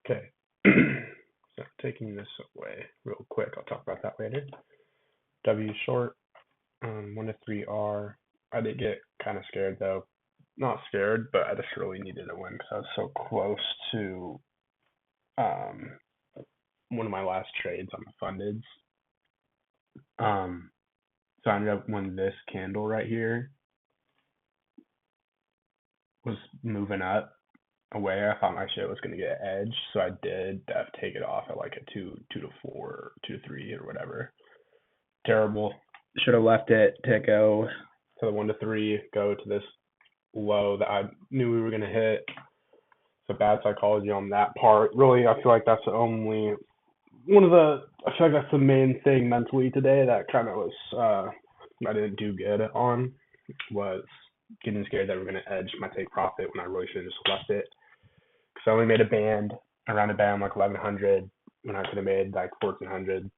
Okay. So taking this away real quick, I'll talk about that later. W short, 1 to 3 R. I did get kind of scared though. Not scared, but I just really needed a win because I was so close to um, one of my last trades on the fundeds. So I ended up when this candle right here was moving up away. I thought my shit was gonna get edged, so I did take it off at like a 2 to 4, 2 to 3 or whatever. Terrible. Should have left it to go to the 1 to 3, go to this low that I knew we were gonna hit. So bad psychology on that part. Really, I feel like that's the only one of the. I feel like that's the main thing mentally today that kind of was I didn't do good on was getting scared that we are gonna edge my take profit when I really should have just left it. Because I only made a band around a band like 1100 when I could have made like 1400.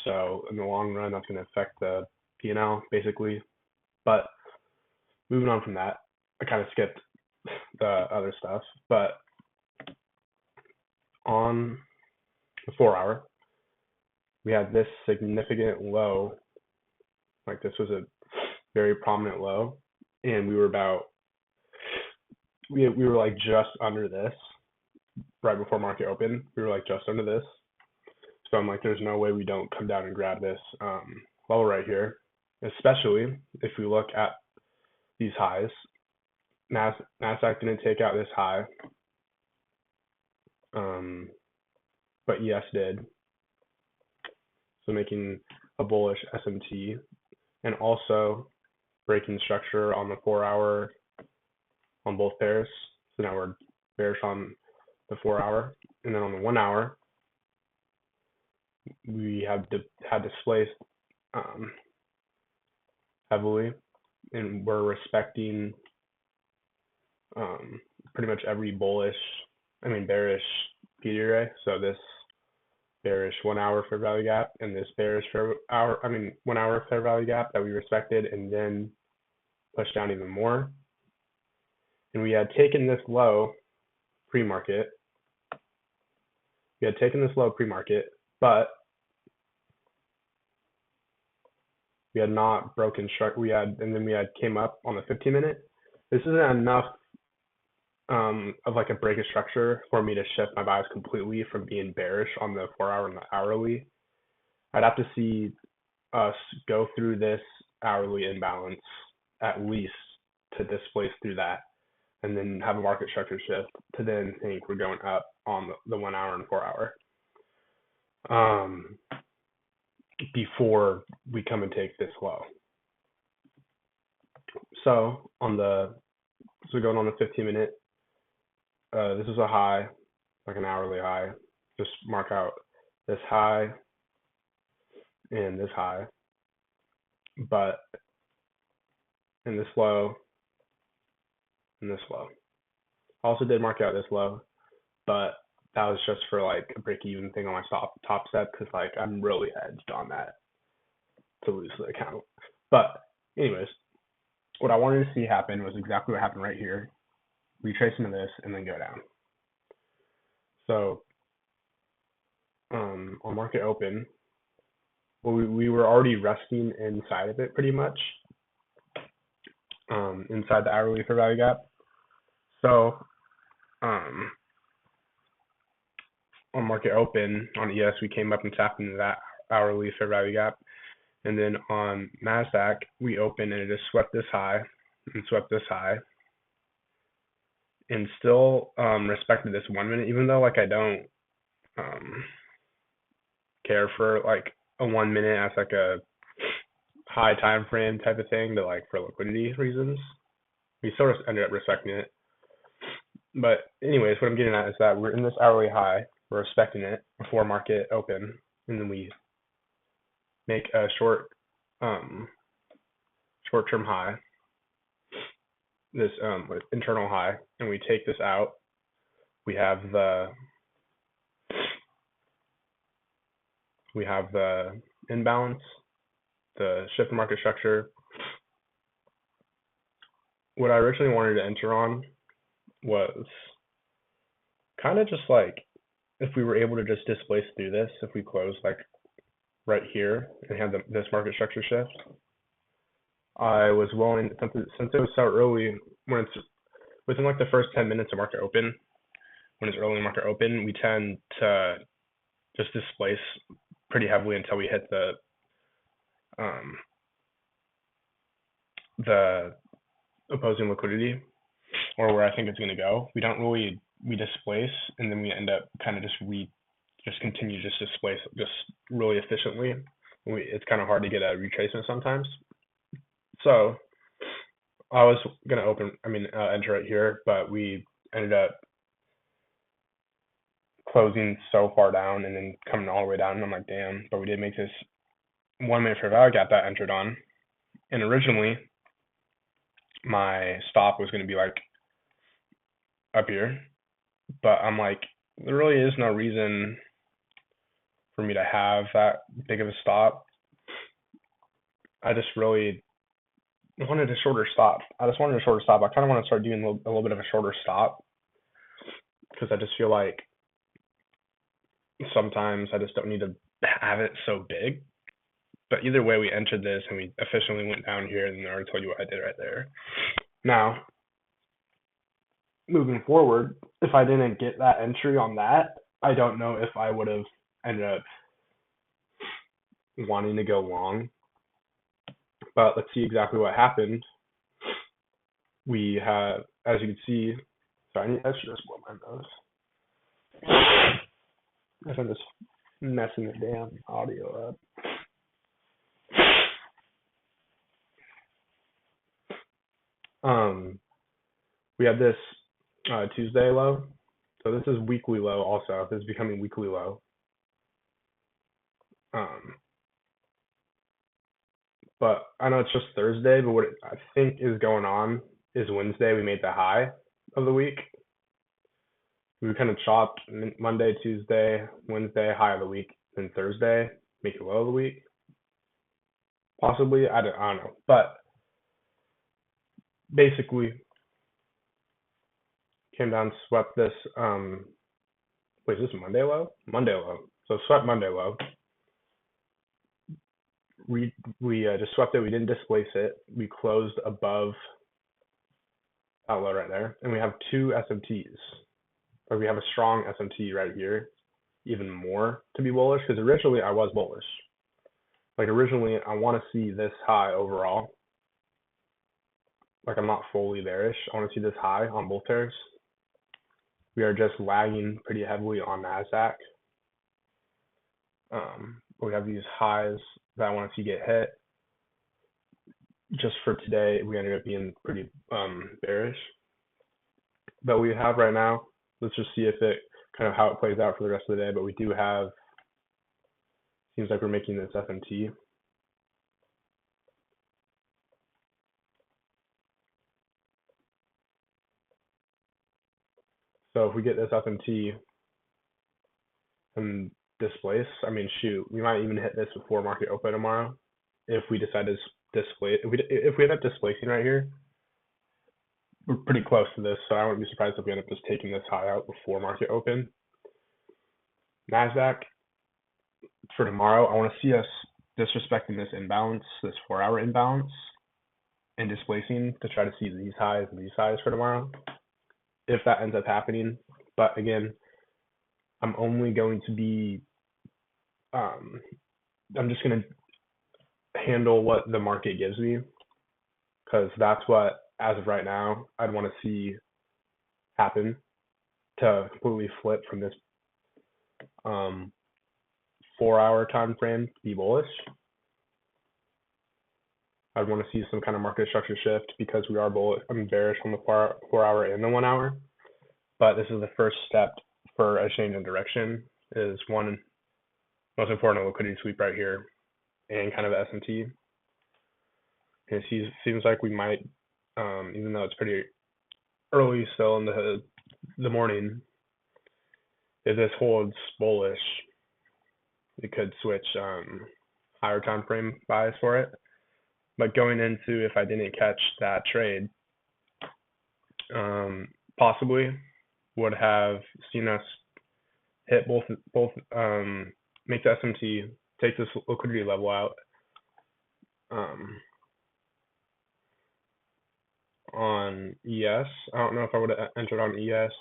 So in the long run, that's going to affect the P&L basically. But moving on from that, I kind of skipped the other stuff. But on the 4 hour, we had this significant low. Like this was a very prominent low, and we were like just under this right before market open. We were like just under this. So I'm like, there's no way we don't come down and grab this level right here, especially if we look at these highs. NASDAQ didn't take out this high, but ES did. So making a bullish SMT and also breaking structure on the 4 hour on both pairs. So now we're bearish on the 4 hour. And then on the 1 hour, we had displaced heavily, and we're respecting pretty much every bearish PD array. So this bearish 1 hour fair value gap and this bearish 1 hour fair value gap that we respected and then pushed down even more. And we had taken this low pre-market. But we had not broken structure. And then we had came up on the 15-minute. This isn't enough of like a break of structure for me to shift my bias completely from being bearish on the 4 hour and the hourly. I'd have to see us go through this hourly imbalance at least to displace through that, and then have a market structure shift to then think we're going up on the 1 hour and 4 hour before we come and take this low. So going on the 15-minute, this is a high, like an hourly high. Just mark out this high and this high, but in this low and this low. Also did mark out this low, but that was just for like a break even thing on my top set because like I'm really edged on that to lose the account. But anyways, what I wanted to see happen was exactly what happened right here. Retrace into this and then go down. So on market open, well, we were already resting inside of it pretty much, inside the hourly fair value gap. So on market open on ES, we came up and tapped into that hourly fair value gap. And then on NASDAQ, we opened and it just swept this high and swept this high and still respected this 1 minute, even though like I don't care for like a 1 minute as like a high time frame type of thing to like for liquidity reasons. We sort of ended up respecting it. But anyways, what I'm getting at is that we're in this hourly high, we're respecting it before market open, and then we make a short-term high, this internal high, and we take this out. We have the imbalance, the shift in market structure. What I originally wanted to enter on was kind of just like if we were able to just displace through this, if we close like right here and have this market structure shift, I was willing, since it was so early, when it's within like the first 10 minutes of market open, when it's early market open, we tend to just displace pretty heavily until we hit um, the opposing liquidity, or where I think it's going to go. We displace, and then we end up kind of just continue to displace just really efficiently. It's kind of hard to get a retracement sometimes. So I was going to enter right here, but we ended up closing so far down and then coming all the way down. And I'm like, damn, but we did make this 1 minute fair value gap that entered on. And originally, my stop was going to be like up here, but I'm like, there really is no reason for me to have that big of a stop. I just really wanted a shorter stop. I kind of want to start doing a little bit of a shorter stop, because I just feel like sometimes I just don't need to have it so big. But either way, we entered this and we efficiently went down here, and I already told you what I did right there. Now, moving forward, if I didn't get that entry on that, I don't know if I would have ended up wanting to go long. But let's see exactly what happened. We have, as you can see, sorry, I should just blow my nose. I'm just messing the damn audio up. We have this Tuesday low. So this is weekly low also. This is becoming weekly low. But I know it's just Thursday, but what I think is going on is Wednesday we made the high of the week. We kind of chopped Monday, Tuesday, Wednesday, high of the week, then Thursday, make it low of the week. Possibly, I don't know. But basically, came down, swept this. Wait, is this Monday low? Monday low. So swept Monday low. We just swept it. We didn't displace it. We closed above that low right there, and we have two SMTs. Or we have a strong SMT right here, even more to be bullish, because originally I was bullish. Like originally, I want to see this high overall. Like I'm not fully bearish. I want to see this high on bull pairs. We are just lagging pretty heavily on NASDAQ. We have these highs that I want to see get hit. Just for today, we ended up being pretty bearish. But we have right now, let's just see if it kind of how it plays out for the rest of the day. But we do have, seems like we're making this FMT. So if we get this FMT and displace, I mean, shoot, we might even hit this before market open tomorrow if we decide to displace. If we end up displacing right here, we're pretty close to this, so I wouldn't be surprised if we end up just taking this high out before market open. NASDAQ, for tomorrow, I want to see us disrespecting this imbalance, this 4-hour imbalance, and displacing to try to see these highs and these highs for tomorrow, if that ends up happening. But again, I'm only going to be, I'm just going to handle what the market gives me, because that's what, as of right now, I'd want to see happen to completely flip from this 4-hour time frame to be bullish. I'd want to see some kind of market structure shift, because we are bullish. I'm bearish on the 4-hour and the 1 hour. But this is the first step for a change in direction. Is one, most important, liquidity sweep right here, and kind of S&T. And it seems like we might, even though it's pretty early still in the morning, if this holds bullish, it could switch higher time frame buys for it. But going into, if I didn't catch that trade, possibly would have seen us hit both make the SMT, take this liquidity level out um, on ES. I don't know if I would have entered on ES.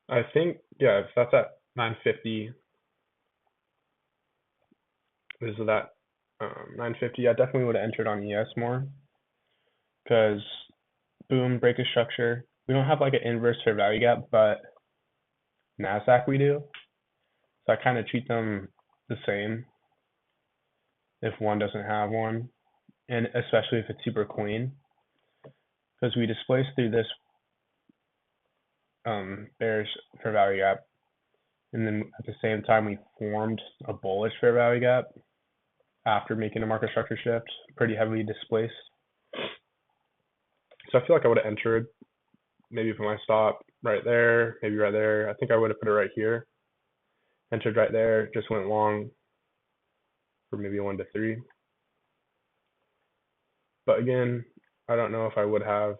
I think, yeah, if that's at 950, is that 950? I definitely would have entered on ES more because boom, break of structure. We don't have like an inverse fair value gap, but NASDAQ we do. So I kind of treat them the same if one doesn't have one, and especially if it's super clean, because we displaced through this bearish fair value gap, and then at the same time we formed a bullish fair value gap after making a market structure shift, pretty heavily displaced. So I feel like I would have entered, maybe put my stop right there, maybe right there. I think I would have put it right here, entered right there, just went long for maybe a 1 to 3. But again, I don't know if I would have,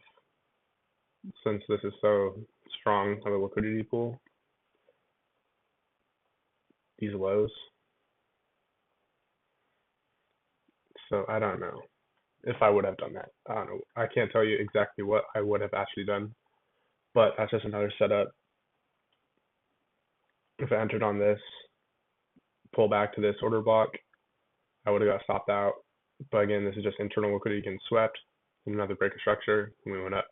since this is so strong of a liquidity pool, these lows. So I don't know if I would have done that. I don't know. I can't tell you exactly what I would have actually done, but that's just another setup. If I entered on this, pull back to this order block, I would have got stopped out. But again, this is just internal liquidity getting swept, another break of structure, and we went up.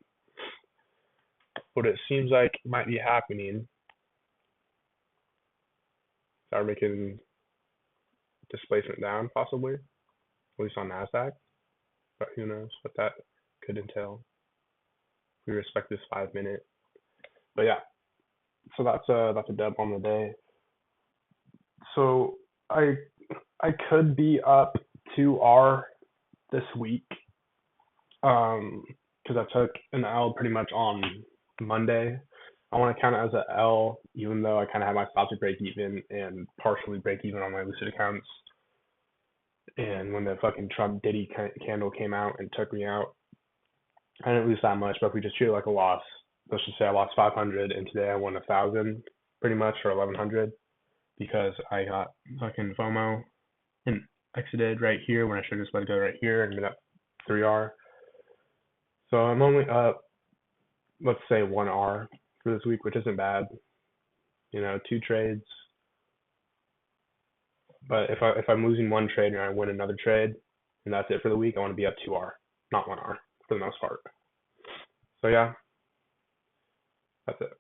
What it seems like might be happening, start making displacement down possibly, at least on NASDAQ, but who knows what that could entail. We respect this 5 minute. But yeah, so that's a dub on the day. So I could be up 2R this week because I took an L pretty much on Monday. I want to count it as an L, even though I kind of had my stop to break even and partially break even on my lucid accounts. And when the fucking Trump Diddy candle came out and took me out, I didn't lose that much, but if we just treat it like a loss, let's just say I lost 500 and today I won 1,000 pretty much, or 1,100, because I got fucking Fomo and exited right here when I should have just let it go right here and been up 3R. So I'm only up, let's say 1R for this week, which isn't bad. 2 trades. But if I'm losing one trade and I win another trade, and that's it for the week, I want to be up 2R, not 1R for the most part. So yeah, that's it.